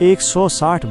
160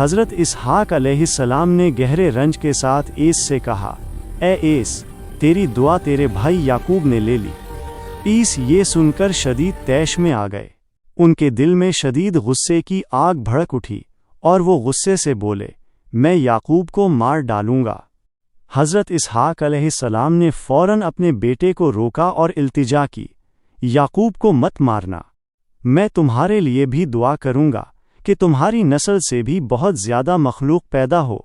حضرت اسحاق علیہ السلام نے گہرے رنج کے ساتھ ایس سے کہا، اے ایس، تیری دعا تیرے بھائی یعقوب نے لے لی۔ ایس یہ سن کر شدید طیش میں آ گئے۔ ان کے دل میں شدید غصے کی آگ بھڑک اٹھی اور وہ غصے سے بولے، میں یعقوب کو مار ڈالوں گا۔ حضرت اسحاق علیہ السلام نے فوراً اپنے بیٹے کو روکا اور التجا کی، یعقوب کو مت مارنا، میں تمہارے لیے بھی دعا کروں گا کہ تمہاری نسل سے بھی بہت زیادہ مخلوق پیدا ہو۔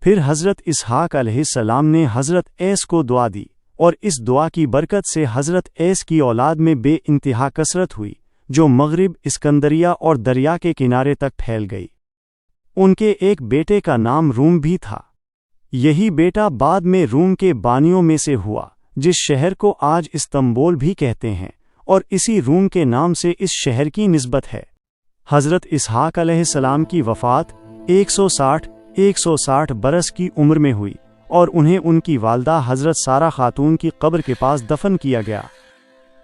پھر حضرت اسحاق علیہ السلام نے حضرت ایس کو دعا دی، اور اس دعا کی برکت سے حضرت ایس کی اولاد میں بے انتہا کثرت ہوئی، جو مغرب، اسکندریہ اور دریا کے کنارے تک پھیل گئی۔ ان کے ایک بیٹے کا نام روم بھی تھا۔ یہی بیٹا بعد میں روم کے بانیوں میں سے ہوا، جس شہر کو آج استنبول بھی کہتے ہیں، اور اسی روم کے نام سے اس شہر کی نسبت ہے۔ حضرت اسحاق علیہ السلام کی وفات 160 برس کی عمر میں ہوئی، اور انہیں ان کی والدہ حضرت سارہ خاتون کی قبر کے پاس دفن کیا گیا۔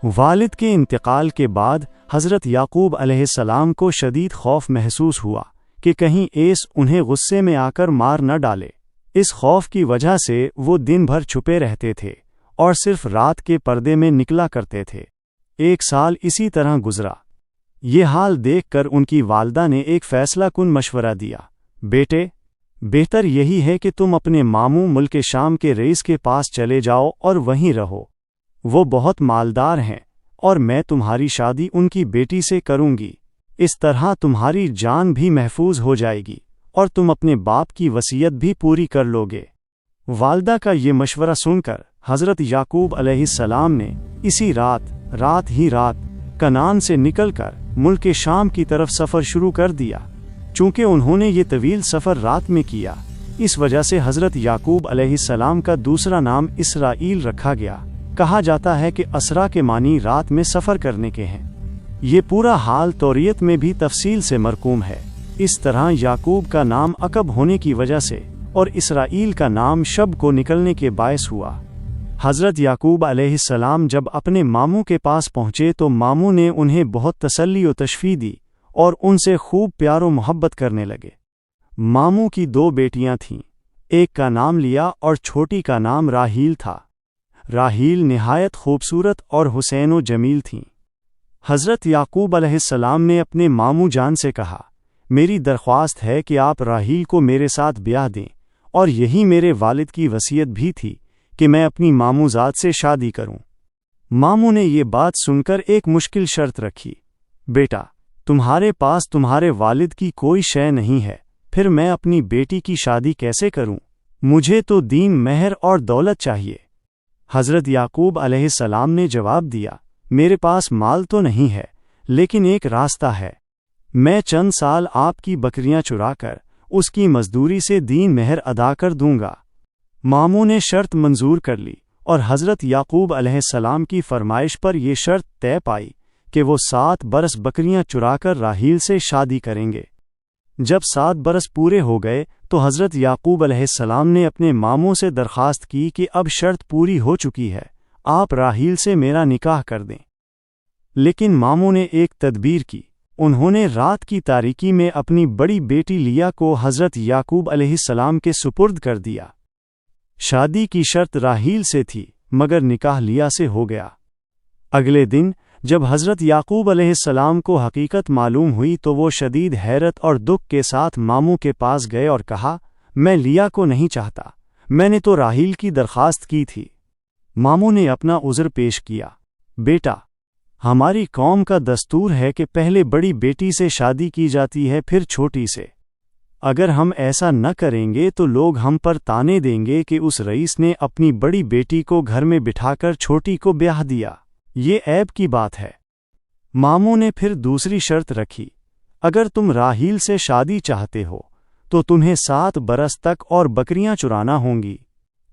والد کے انتقال کے بعد حضرت یعقوب علیہ السلام کو شدید خوف محسوس ہوا کہ کہیں ایس انہیں غصے میں آ کر مار نہ ڈالے۔ اس خوف کی وجہ سے وہ دن بھر چھپے رہتے تھے اور صرف رات کے پردے میں نکلا کرتے تھے۔ 1 سال اسی طرح گزرا۔ یہ حال دیکھ کر ان کی والدہ نے ایک فیصلہ کن مشورہ دیا، بیٹے، بہتر یہی ہے کہ تم اپنے ماموں ملک شام کے رئیس کے پاس چلے جاؤ اور وہیں رہو۔ وہ بہت مالدار ہیں اور میں تمہاری شادی ان کی بیٹی سے کروں گی۔ اس طرح تمہاری جان بھی محفوظ ہو جائے گی اور تم اپنے باپ کی وصیت بھی پوری کر لو گے۔ والدہ کا یہ مشورہ سن کر حضرت یعقوب علیہ السلام نے اسی رات کنعان سے نکل کر ملک شام کی طرف سفر شروع کر دیا۔ چونکہ انہوں نے یہ طویل سفر رات میں کیا، اس وجہ سے حضرت یعقوب علیہ السلام کا دوسرا نام اسرائیل رکھا گیا۔ کہا جاتا ہے کہ اسرا کے معنی رات میں سفر کرنے کے ہیں۔ یہ پورا حال توریت میں بھی تفصیل سے مرقوم ہے۔ اس طرح یعقوب کا نام عقب ہونے کی وجہ سے اور اسرائیل کا نام شب کو نکلنے کے باعث ہوا۔ حضرت یعقوب علیہ السلام جب اپنے ماموں کے پاس پہنچے تو ماموں نے انہیں بہت تسلی و تشفیع دی اور ان سے خوب پیار و محبت کرنے لگے۔ ماموں کی 2 بیٹیاں تھیں، ایک کا نام لیا اور چھوٹی کا نام راہیل تھا۔ راہیل نہایت خوبصورت اور حسین و جمیل تھیں۔ حضرت یعقوب علیہ السلام نے اپنے ماموں جان سے کہا، میری درخواست ہے کہ آپ راہیل کو میرے ساتھ بیاہ دیں، اور یہی میرے والد کی وصیت بھی تھی کہ میں اپنی ماموں زاد سے شادی کروں۔ ماموں نے یہ بات سن کر ایک مشکل شرط رکھی، بیٹا، تمہارے پاس تمہارے والد کی کوئی شے نہیں ہے، پھر میں اپنی بیٹی کی شادی کیسے کروں؟ مجھے تو دین، مہر اور دولت چاہیے۔ حضرت یعقوب علیہ السلام نے جواب دیا، میرے پاس مال تو نہیں ہے، لیکن ایک راستہ ہے۔ میں چند سال آپ کی بکریاں چرا کر اس کی مزدوری سے دین مہر ادا کر دوں گا۔ ماموں نے شرط منظور کر لی اور حضرت یعقوب علیہ السلام کی فرمائش پر یہ شرط طے پائی کہ وہ 7 برس بکریاں چرا کر راہیل سے شادی کریں گے۔ جب 7 برس پورے ہو گئے تو حضرت یعقوب علیہ السلام نے اپنے ماموں سے درخواست کی کہ اب شرط پوری ہو چکی ہے، آپ راہیل سے میرا نکاح کر دیں۔ لیکن ماموں نے ایک تدبیر کی، انہوں نے رات کی تاریکی میں اپنی بڑی بیٹی لیا کو حضرت یعقوب علیہ السلام کے سپرد کر دیا۔ شادی کی شرط راہیل سے تھی، مگر نکاح لیا سے ہو گیا۔ اگلے دن جب حضرت یعقوب علیہ السلام کو حقیقت معلوم ہوئی تو وہ شدید حیرت اور دکھ کے ساتھ ماموں کے پاس گئے اور کہا، میں لیا کو نہیں چاہتا، میں نے تو راہیل کی درخواست کی تھی۔ ماموں نے اپنا عذر پیش کیا، بیٹا، ہماری قوم کا دستور ہے کہ پہلے بڑی بیٹی سے شادی کی جاتی ہے، پھر چھوٹی سے۔ اگر ہم ایسا نہ کریں گے تو لوگ ہم پر طعنے دیں گے کہ اس رئیس نے اپنی بڑی بیٹی کو گھر میں بٹھا کر چھوٹی کو بیاہ دیا، یہ عیب کی بات ہے۔ ماموں نے پھر دوسری شرط رکھی، اگر تم راہیل سے شادی چاہتے ہو تو تمہیں 7 برس تک اور بکریاں چرانا ہوں گی،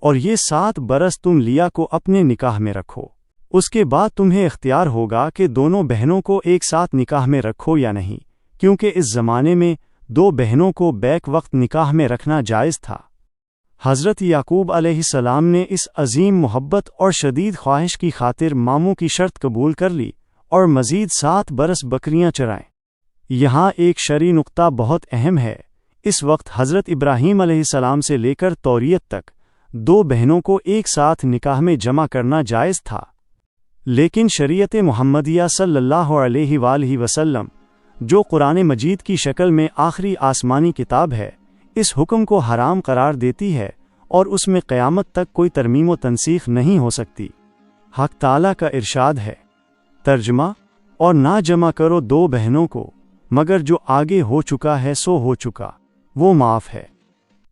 اور یہ 7 برس تم لیا کو اپنے نکاح میں رکھو۔ اس کے بعد تمہیں اختیار ہوگا کہ دونوں بہنوں کو ایک ساتھ نکاح میں رکھو یا نہیں، کیونکہ اس زمانے میں 2 بہنوں کو بیک وقت نکاح میں رکھنا جائز تھا۔ حضرت یعقوب علیہ السلام نے اس عظیم محبت اور شدید خواہش کی خاطر ماموں کی شرط قبول کر لی اور مزید 7 برس بکریاں چرائیں۔ یہاں ایک شرعی نقطہ بہت اہم ہے، اس وقت حضرت ابراہیم علیہ السلام سے لے کر توریت تک 2 بہنوں کو ایک ساتھ نکاح میں جمع کرنا جائز تھا، لیکن شریعت محمدیہ صلی اللہ علیہ وآلہ وسلم، جو قرآن مجید کی شکل میں آخری آسمانی کتاب ہے، اس حکم کو حرام قرار دیتی ہے اور اس میں قیامت تک کوئی ترمیم و تنسیخ نہیں ہو سکتی۔ حق تعالیٰ کا ارشاد ہے، ترجمہ، اور نہ جمع کرو 2 بہنوں کو مگر جو آگے ہو چکا ہے سو ہو چکا، وہ معاف ہے۔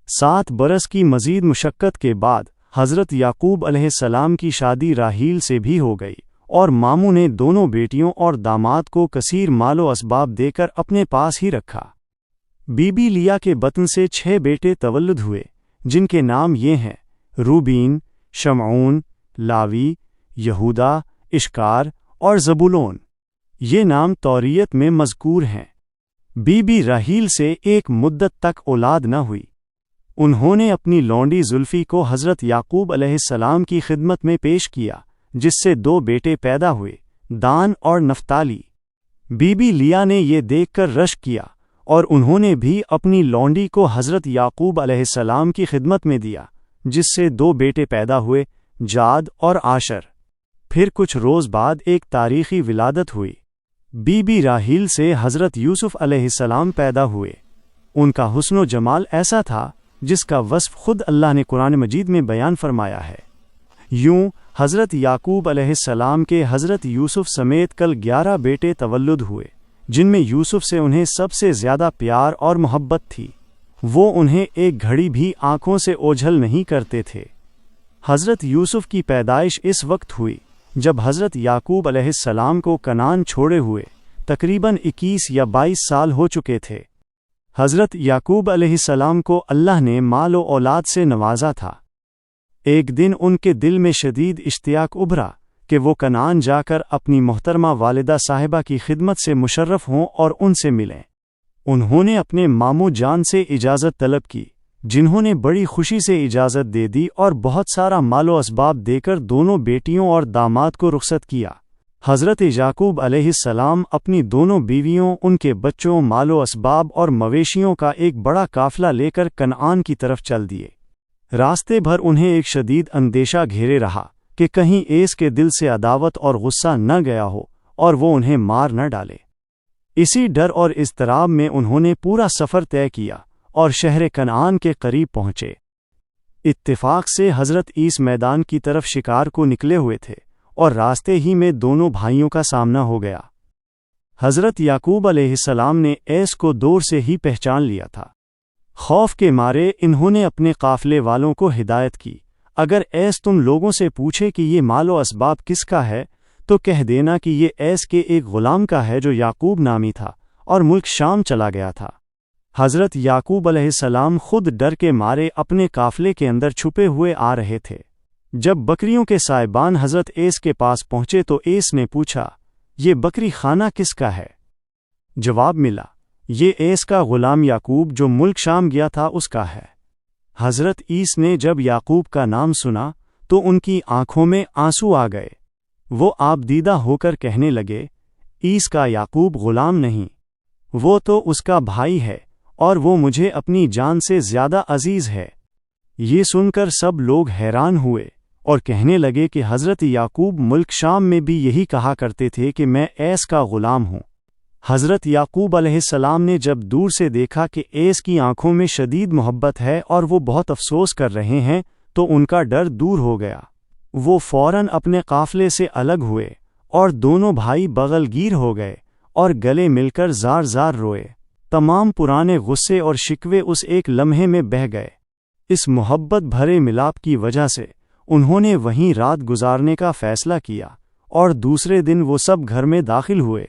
7 برس کی مزید مشقت کے بعد حضرت یعقوب علیہ السلام کی شادی راحیل سے بھی ہو گئی، اور ماموں نے دونوں بیٹیوں اور داماد کو کثیر مال و اسباب دے کر اپنے پاس ہی رکھا۔ بی بی لیا کے بطن سے 6 بیٹے تولد ہوئے، جن کے نام یہ ہیں: روبین، شمعون، لاوی، یہودا، اشکار اور زبولون۔ یہ نام توریت میں مذکور ہیں۔ بی بی راحیل سے ایک مدت تک اولاد نہ ہوئی۔ انہوں نے اپنی لونڈی زلفی کو حضرت یعقوب علیہ السلام کی خدمت میں پیش کیا، جس سے 2 بیٹے پیدا ہوئے، دان اور نفتالی۔ بی بی لیا نے یہ دیکھ کر رشک کیا، اور انہوں نے بھی اپنی لونڈی کو حضرت یعقوب علیہ السلام کی خدمت میں دیا، جس سے 2 بیٹے پیدا ہوئے، جاد اور عاشر۔ پھر کچھ روز بعد ایک تاریخی ولادت ہوئی۔ بی بی راحیل سے حضرت یوسف علیہ السلام پیدا ہوئے۔ ان کا حسن و جمال ایسا تھا جس کا وصف خود اللہ نے قرآن مجید میں بیان فرمایا ہے۔ یوں حضرت یعقوب علیہ السلام کے حضرت یوسف سمیت کل 11 بیٹے تولد ہوئے، جن میں یوسف سے انہیں سب سے زیادہ پیار اور محبت تھی۔ وہ انہیں ایک گھڑی بھی آنکھوں سے اوجھل نہیں کرتے تھے۔ حضرت یوسف کی پیدائش اس وقت ہوئی جب حضرت یعقوب علیہ السلام کو کنعان چھوڑے ہوئے تقریباً 21 یا 22 سال ہو چکے تھے۔ حضرت یعقوب علیہ السلام کو اللہ نے مال و اولاد سے نوازا تھا۔ ایک دن ان کے دل میں شدید اشتیاق ابھرا کہ وہ کنعان جا کر اپنی محترمہ والدہ صاحبہ کی خدمت سے مشرف ہوں اور ان سے ملیں۔ انہوں نے اپنے ماموں جان سے اجازت طلب کی، جنہوں نے بڑی خوشی سے اجازت دے دی اور بہت سارا مال و اسباب دے کر دونوں بیٹیوں اور داماد کو رخصت کیا۔ حضرت یعقوب علیہ السلام اپنی دونوں بیویوں، ان کے بچوں، مال و اسباب اور مویشیوں کا ایک بڑا قافلہ لے کر کنعان کی طرف چل دیے۔ راستے بھر انہیں ایک شدید اندیشہ گھیرے رہا کہ کہیں ایس کے دل سے عداوت اور غصہ نہ گیا ہو اور وہ انہیں مار نہ ڈالے۔ اسی ڈر اور اضطراب میں انہوں نے پورا سفر طے کیا اور شہر کنعان کے قریب پہنچے۔ اتفاق سے حضرت عیس میدان کی طرف شکار کو نکلے ہوئے تھے اور راستے ہی میں دونوں بھائیوں کا سامنا ہو گیا۔ حضرت یعقوب علیہ السلام نے ایس کو دور سے ہی پہچان لیا تھا۔ خوف کے مارے انہوں نے اپنے قافلے والوں کو ہدایت کی، اگر ایس تم لوگوں سے پوچھے کہ یہ مال و اسباب کس کا ہے تو کہہ دینا کہ یہ ایس کے ایک غلام کا ہے جو یعقوب نامی تھا اور ملک شام چلا گیا تھا۔ حضرت یعقوب علیہ السلام خود ڈر کے مارے اپنے قافلے کے اندر چھپے ہوئے آ رہے تھے۔ جب بکریوں کے سائبان حضرت ایس کے پاس پہنچے تو ایس نے پوچھا، یہ بکری خانہ کس کا ہے؟ جواب ملا، یہ ایس کا غلام یعقوب جو ملک شام گیا تھا اس کا ہے۔ حضرت ایس نے جب یعقوب کا نام سنا تو ان کی آنکھوں میں آنسو آ گئے۔ وہ آبدیدہ ہو کر کہنے لگے، ایس کا یعقوب غلام نہیں، وہ تو اس کا بھائی ہے اور وہ مجھے اپنی جان سے زیادہ عزیز ہے۔ یہ سن کر سب لوگ حیران ہوئے اور کہنے لگے کہ حضرت یعقوب ملک شام میں بھی یہی کہا کرتے تھے کہ میں ایس کا غلام ہوں۔ حضرت یعقوب علیہ السلام نے جب دور سے دیکھا کہ ایس کی آنکھوں میں شدید محبت ہے اور وہ بہت افسوس کر رہے ہیں تو ان کا ڈر دور ہو گیا۔ وہ فوراً اپنے قافلے سے الگ ہوئے اور دونوں بھائی بغل گیر ہو گئے اور گلے مل کر زار زار روئے۔ تمام پرانے غصے اور شکوے اس ایک لمحے میں بہہ گئے۔ اس محبت بھرے ملاپ کی وجہ سے انہوں نے وہیں رات گزارنے کا فیصلہ کیا اور دوسرے دن وہ سب گھر میں داخل ہوئے۔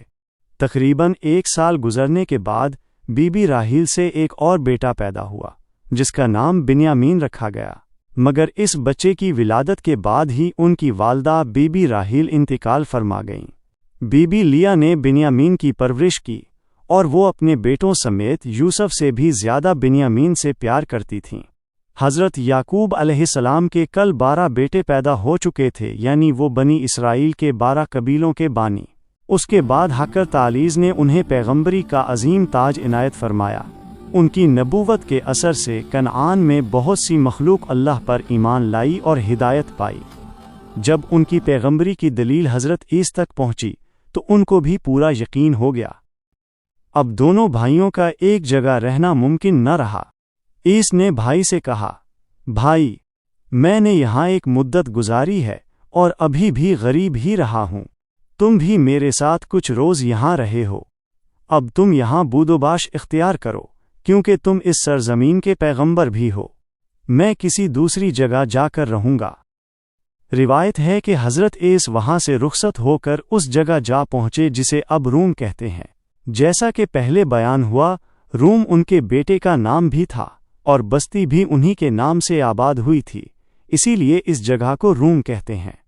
تقریباً 1 سال گزرنے کے بعد بی بی راحیل سے ایک اور بیٹا پیدا ہوا جس کا نام بنیامین رکھا گیا، مگر اس بچے کی ولادت کے بعد ہی ان کی والدہ بی بی راحیل انتقال فرما گئیں۔ بی بی لیا نے بنیامین کی پرورش کی اور وہ اپنے بیٹوں سمیت یوسف سے بھی زیادہ بنیامین سے پیار کرتی تھیں۔ حضرت یعقوب علیہ السلام کے کل 12 بیٹے پیدا ہو چکے تھے، یعنی وہ بنی اسرائیل کے 12 قبیلوں کے بانی۔ اس کے بعد حقر تعلیز نے انہیں پیغمبری کا عظیم تاج عنایت فرمایا۔ ان کی نبوت کے اثر سے کنعان میں بہت سی مخلوق اللہ پر ایمان لائی اور ہدایت پائی۔ جب ان کی پیغمبری کی دلیل حضرت عیسیٰ تک پہنچی تو ان کو بھی پورا یقین ہو گیا۔ اب دونوں بھائیوں کا ایک جگہ رہنا ممکن نہ رہا۔ عیسیٰ نے بھائی سے کہا، بھائی، میں نے یہاں ایک مدت گزاری ہے اور ابھی بھی غریب ہی رہا ہوں، تم بھی میرے ساتھ کچھ روز یہاں رہے ہو، اب تم یہاں بود و باش اختیار کرو، کیونکہ تم اس سرزمین کے پیغمبر بھی ہو، میں کسی دوسری جگہ جا کر رہوں گا۔ روایت ہے کہ حضرت عیسیٰ وہاں سے رخصت ہو کر اس جگہ جا پہنچے جسے اب روم کہتے ہیں۔ جیسا کہ پہلے بیان ہوا، روم ان کے بیٹے کا نام بھی تھا اور بستی بھی انہی کے نام سے آباد ہوئی تھی، اسی لیے اس جگہ کو روم کہتے ہیں۔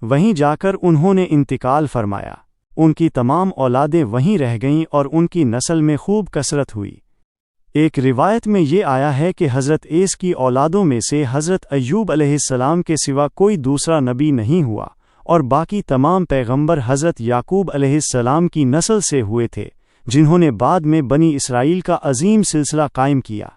وہیں جا کر انہوں نے انتقال فرمایا، ان کی تمام اولادیں وہیں رہ گئیں اور ان کی نسل میں خوب کثرت ہوئی۔ ایک روایت میں یہ آیا ہے کہ حضرت عیسیٰ کی اولادوں میں سے حضرت ایوب علیہ السلام کے سوا کوئی دوسرا نبی نہیں ہوا، اور باقی تمام پیغمبر حضرت یعقوب علیہ السلام کی نسل سے ہوئے تھے، جنہوں نے بعد میں بنی اسرائیل کا عظیم سلسلہ قائم کیا۔